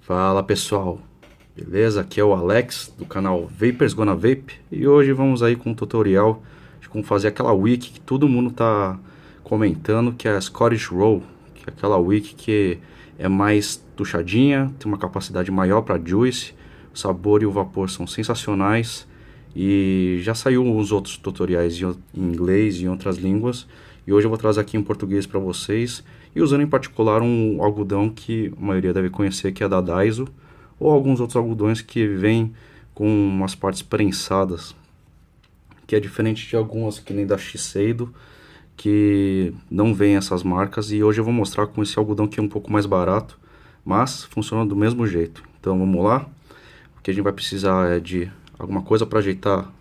Fala pessoal, beleza? Aqui é o Alex do canal Vapers Gonna Vape e hoje vamos aí com um tutorial de como fazer aquela wiki que todo mundo tá comentando, que é a Scottish Roll, que é aquela wiki que é mais tuchadinha, tem uma capacidade maior para juice, o sabor e o vapor são sensacionais e já saiu os outros tutoriais em inglês e em outras línguas e hoje eu vou trazer aqui em português para vocês e usando em particular um algodão que a maioria deve conhecer, que é da Daiso, ou alguns outros algodões que vêm com umas partes prensadas, que é diferente de algumas que nem da Shiseido, que não vem essas marcas, e hoje eu vou mostrar com esse algodão que é um pouco mais barato, mas funciona do mesmo jeito. Então vamos lá, o que a gente vai precisar é de alguma coisa para ajeitar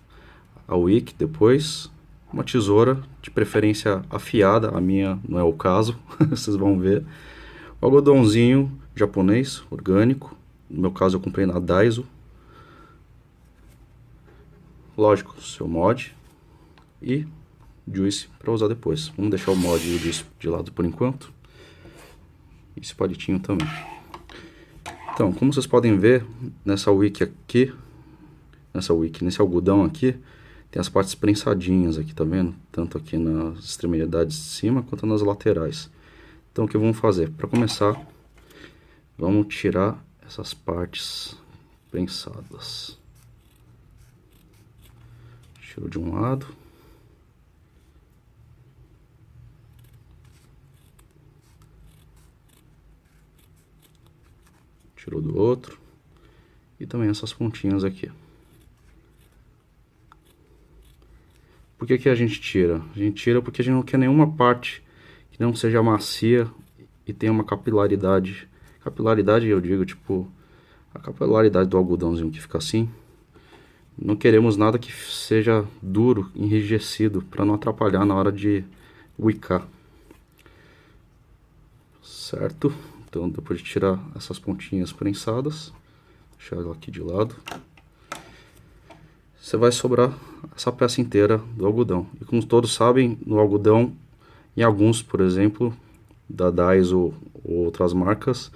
a wick depois, uma tesoura, de preferência afiada, a minha não é o caso, vocês vão ver. O algodãozinho japonês, orgânico, no meu caso eu comprei na Daiso. Lógico, seu mod e juice para usar depois. Vamos deixar o mod e o juice de lado por enquanto. E esse palitinho também. Então, como vocês podem ver, nessa wiki aqui, nesse algodão aqui, tem as partes prensadinhas aqui, tá vendo? Tanto aqui nas extremidades de cima quanto nas laterais. Então o que vamos fazer? Para começar, vamos tirar essas partes prensadas. Tiro de um lado. Tirou do outro. E também essas pontinhas aqui. Por que a gente tira? A gente tira porque a gente não quer nenhuma parte que não seja macia e tenha uma capilaridade. Capilaridade eu digo, tipo, a capilaridade do algodãozinho que fica assim. Não queremos nada que seja duro, enrijecido, para não atrapalhar na hora de wiccar. Certo? Então depois de tirar essas pontinhas prensadas, deixar ela aqui de lado, você vai sobrar essa peça inteira do algodão. E como todos sabem, no algodão, em alguns, por exemplo, da Daiso ou outras marcas,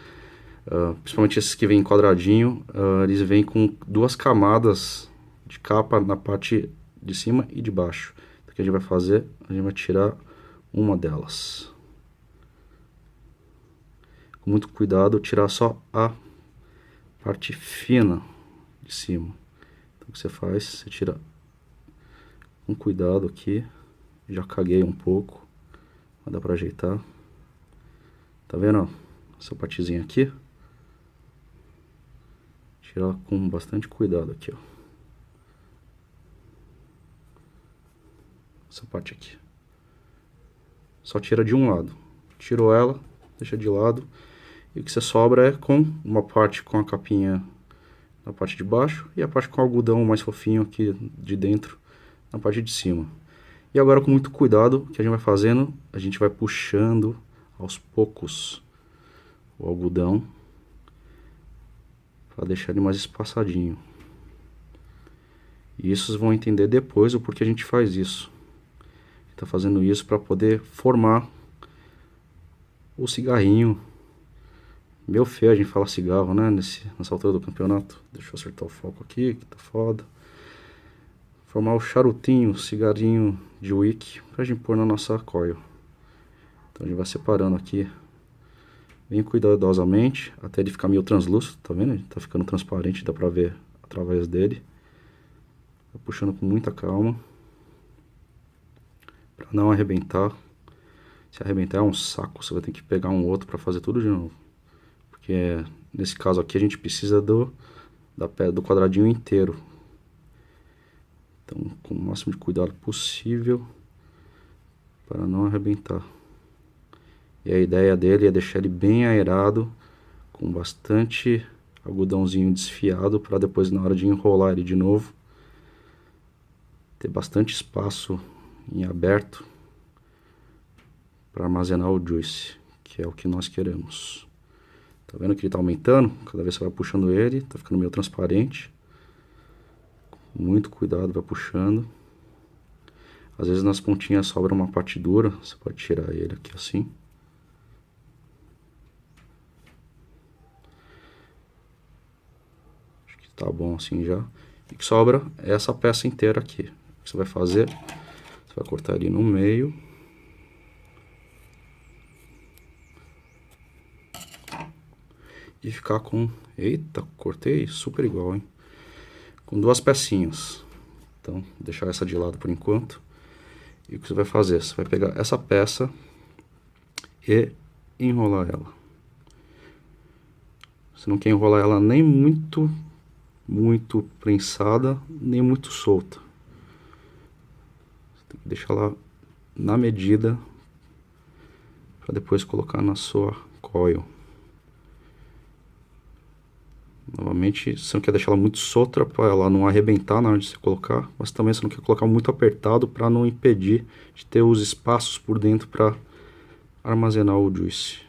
principalmente esses que vêm quadradinho, eles vêm com duas camadas de capa na parte de cima e de baixo. Então, o que a gente vai fazer? A gente vai tirar uma delas. Com muito cuidado, tirar só a parte fina de cima. Então, o que você faz? Você tira com cuidado aqui. Já caguei um pouco, mas dá pra ajeitar. Tá vendo, ó? Essa partezinha aqui. Tirar com bastante cuidado aqui, ó. Essa parte aqui. Só tira de um lado. Tirou ela, deixa de lado. E o que você sobra é com uma parte com a capinha na parte de baixo e a parte com o algodão mais fofinho aqui de dentro na parte de cima. E agora, com muito cuidado, o que a gente vai fazendo? A gente vai puxando aos poucos o algodão para deixar ele mais espaçadinho. E isso vocês vão entender depois o porquê a gente faz isso. Tá fazendo isso para poder formar o cigarrinho. Meu feio, a gente fala cigarro, né? Nessa altura do campeonato. Deixa eu acertar o foco aqui, que tá foda. Formar o charutinho, cigarrinho de wick, pra gente pôr na nossa coil. Então a gente vai separando aqui bem cuidadosamente, até ele ficar meio translúcido, tá vendo? Ele tá ficando transparente, dá pra ver através dele. Vai puxando com muita calma, pra não arrebentar. Se arrebentar é um saco, você vai ter que pegar um outro pra fazer tudo de novo. Porque nesse caso aqui a gente precisa do quadradinho inteiro. Então, com o máximo de cuidado possível para não arrebentar. E a ideia dele é deixar ele bem aerado, com bastante algodãozinho desfiado, para depois, na hora de enrolar ele de novo, ter bastante espaço em aberto para armazenar o juice, que é o que nós queremos. Tá vendo que ele tá aumentando? Cada vez você vai puxando ele, tá ficando meio transparente. Com muito cuidado vai puxando. Às vezes nas pontinhas sobra uma parte dura, você pode tirar ele aqui assim. tá bom assim já. E que sobra é essa peça inteira aqui. O que você vai fazer? Você vai cortar ali no meio. E ficar com... Eita, cortei super igual, hein? Com duas pecinhas. Então, deixar essa de lado por enquanto. E o que você vai fazer? Você vai pegar essa peça e enrolar ela. Você não quer enrolar ela nem muito prensada, nem muito solta. Você tem que deixar ela na medida para depois colocar na sua coil. Novamente, você não quer deixar ela muito solta para ela não arrebentar na hora de você colocar, mas também você não quer colocar muito apertado para não impedir de ter os espaços por dentro para armazenar o juice.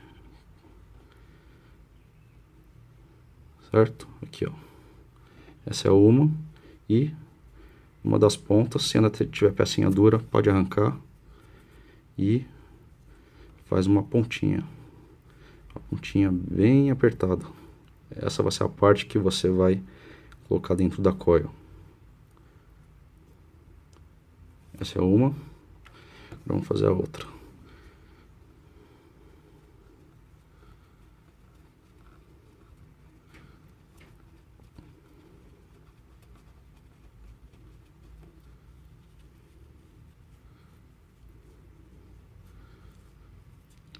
Certo? Aqui, ó. Essa é uma. E uma das pontas, se ainda tiver pecinha dura, pode arrancar. E faz uma pontinha. Uma pontinha bem apertada. Essa vai ser a parte que você vai colocar dentro da coil. Essa é uma. Agora vamos fazer a outra.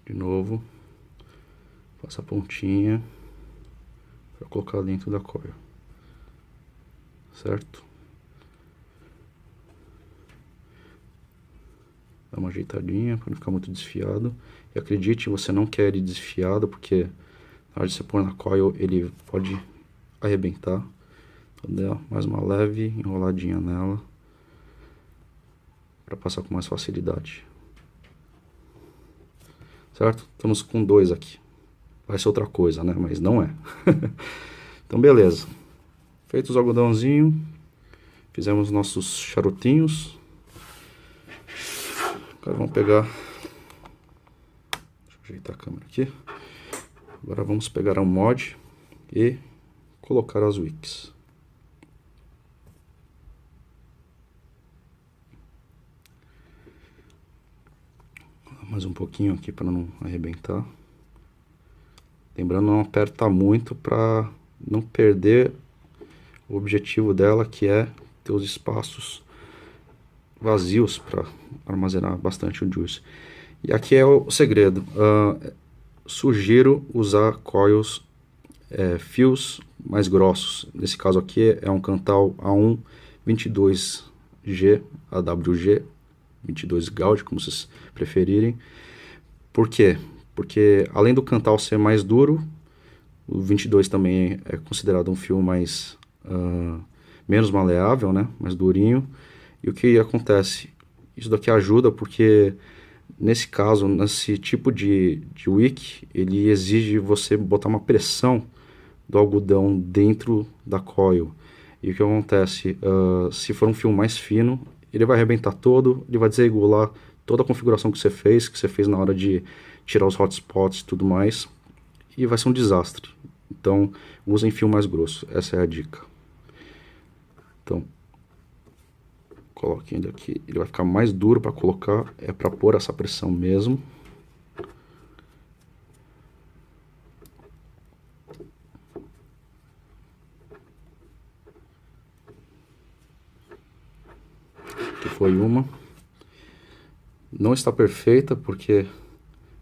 De novo, faço a pontinha para colocar dentro da coil, certo? Dá uma ajeitadinha para não ficar muito desfiado. E acredite, você não quer ele desfiado, porque na hora de você pôr na coil ele pode arrebentar. Então dá mais uma leve enroladinha nela para passar com mais facilidade. Certo? Estamos com dois aqui. Vai ser outra coisa, né? Mas não é. Então, beleza. Feito os algodãozinhos. Fizemos nossos charutinhos. Agora vamos pegar... Deixa eu ajeitar a câmera aqui. Agora vamos pegar um mod e colocar as wicks. Mais um pouquinho aqui para não arrebentar. Lembrando, não aperta muito para não perder o objetivo dela, que é ter os espaços vazios para armazenar bastante o juice. E aqui é o segredo. Sugiro usar coils, fios mais grossos. Nesse caso aqui é um Cantal A1 22G, AWG, 22 Gauge, como vocês preferirem. Por quê? Porque além do Cantal ser mais duro, o 22 também é considerado um fio mais menos maleável, né? Mais durinho. E o que acontece? Isso daqui ajuda porque nesse caso, nesse tipo de wick, ele exige você botar uma pressão do algodão dentro da coil. E o que acontece? Se for um fio mais fino, ele vai arrebentar todo, ele vai desregular toda a configuração que você fez na hora de tirar os hotspots e tudo mais, e vai ser um desastre. Então, usem fio mais grosso, essa é a dica. Então, coloque ele aqui, ele vai ficar mais duro para colocar, é para pôr essa pressão mesmo. Aqui foi uma. Não está perfeita porque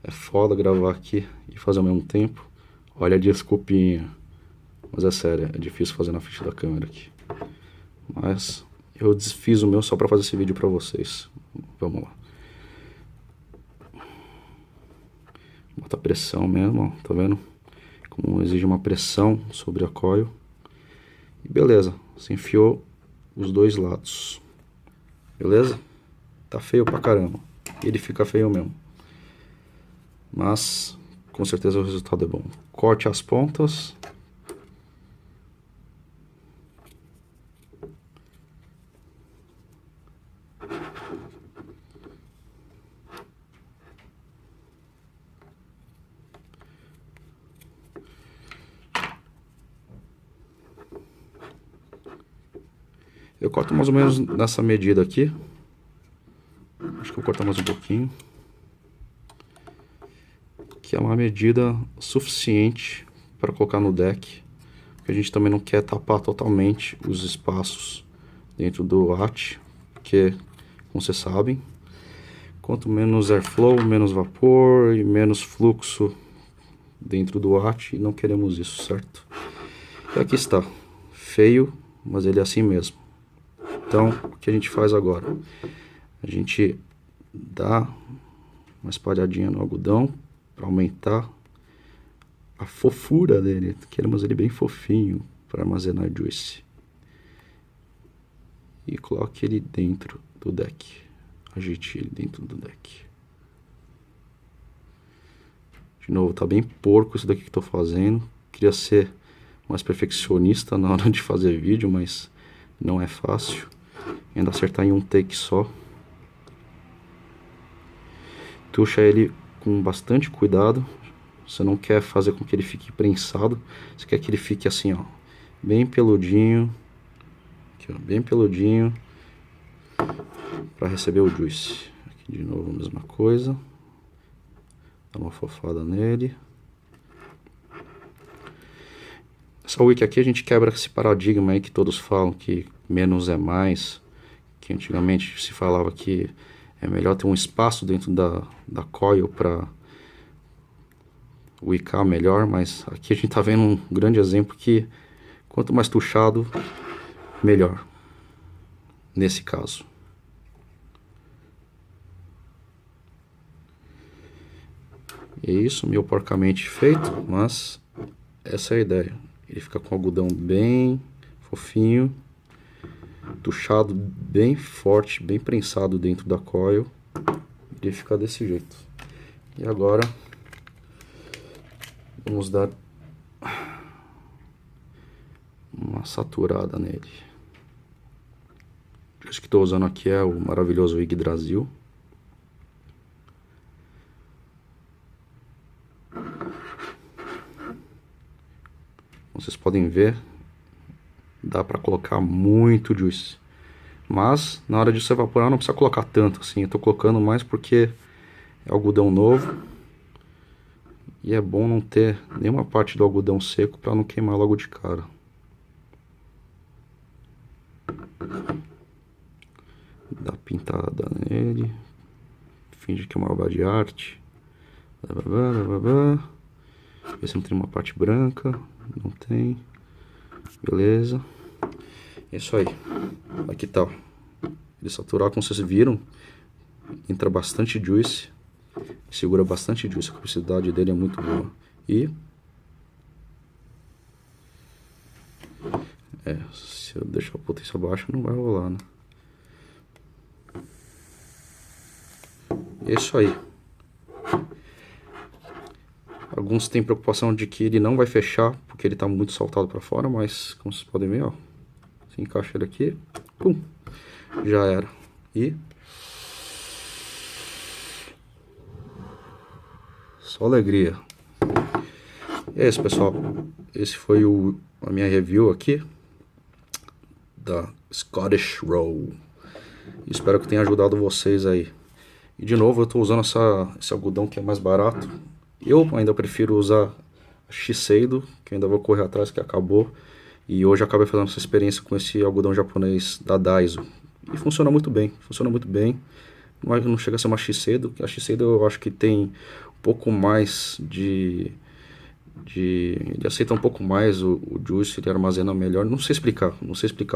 é foda gravar aqui e fazer ao mesmo tempo. Olha a desculpinha. Mas é sério, é difícil fazer na frente da câmera aqui. Mas eu desfiz o meu só para fazer esse vídeo para vocês. Vamos lá. Bota pressão mesmo, ó, tá vendo? Como exige uma pressão sobre a coil. E beleza, você enfiou os dois lados. Beleza? Tá feio pra caramba. Ele fica feio mesmo. Mas com certeza o resultado é bom. Corte as pontas. Eu corto mais ou menos nessa medida aqui. Acho que eu vou cortar mais um pouquinho. Que é uma medida suficiente para colocar no deck. Porque a gente também não quer tapar totalmente os espaços dentro do hatch. Porque, como vocês sabem, quanto menos airflow, menos vapor e menos fluxo dentro do hatch, e não queremos isso, certo? E aqui está, feio, mas ele é assim mesmo. Então, o que a gente faz agora? A gente dá uma espalhadinha no algodão para aumentar a fofura dele. Queremos ele bem fofinho para armazenar juice. E coloque ele dentro do deck. Ajeite ele dentro do deck. De novo, tá bem porco isso daqui que eu tô fazendo. Queria ser mais perfeccionista na hora de fazer vídeo, mas não é fácil. Ainda acertar em um take só. Tucha ele com bastante cuidado. Você não quer fazer com que ele fique prensado. Você quer que ele fique assim, ó, bem peludinho. Aqui, ó, bem peludinho. Para receber o juice. Aqui de novo a mesma coisa. Dá uma fofada nele. Essa wick aqui a gente quebra esse paradigma aí que todos falam que menos é mais. Que antigamente se falava que é melhor ter um espaço dentro da coil para wickar melhor. Mas aqui a gente tá vendo um grande exemplo que quanto mais tuchado, melhor. Nesse caso. É isso, meio porcamente feito, mas essa é a ideia. Ele fica com o algodão bem fofinho, tuchado bem forte, bem prensado dentro da coil. Ele fica desse jeito. E agora vamos dar uma saturada nele. Esse que estou usando aqui é o maravilhoso Yggdrasil. Vocês podem ver, dá para colocar muito juice. Mas na hora de se evaporar não precisa colocar tanto assim. Eu tô colocando mais porque é algodão novo. E é bom não ter nenhuma parte do algodão seco para não queimar logo de cara. Dá pintada nele. Finge que é uma obra de arte. Vê se não tem uma parte branca. Não tem. Beleza. É isso aí. Aqui tá. Ele saturar, como vocês viram, entra bastante juice. Segura bastante juice. A capacidade dele é muito boa. E se eu deixar a potência baixa não vai rolar, né? É isso aí. Alguns têm preocupação de que ele não vai fechar, porque ele está muito saltado para fora, mas como vocês podem ver, ó, você encaixa ele aqui, pum, já era. E só alegria. E é isso, pessoal. Esse foi a minha review aqui da Scottish Roll. Espero que tenha ajudado vocês aí. E de novo eu estou usando esse algodão que é mais barato. Eu ainda prefiro usar a Shiseido, que ainda vou correr atrás, que acabou. E hoje eu acabei fazendo essa experiência com esse algodão japonês da Daiso. E funciona muito bem, funciona muito bem. Não chega a ser uma Shiseido. A Shiseido eu acho que tem um pouco mais ele aceita um pouco mais o juice, ele armazena melhor. Não sei explicar,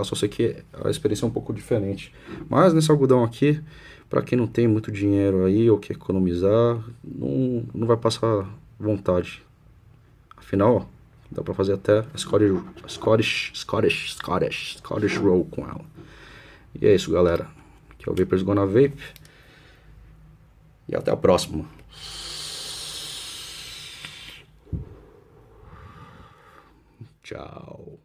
só sei que a experiência é um pouco diferente. Mas nesse algodão aqui, para quem não tem muito dinheiro aí ou quer economizar, não vai passar vontade. Afinal, ó, dá para fazer até a Scottish Roll com ela. E é isso, galera. Aqui é o Vapers Gonna Vape. E até a próxima. Tchau.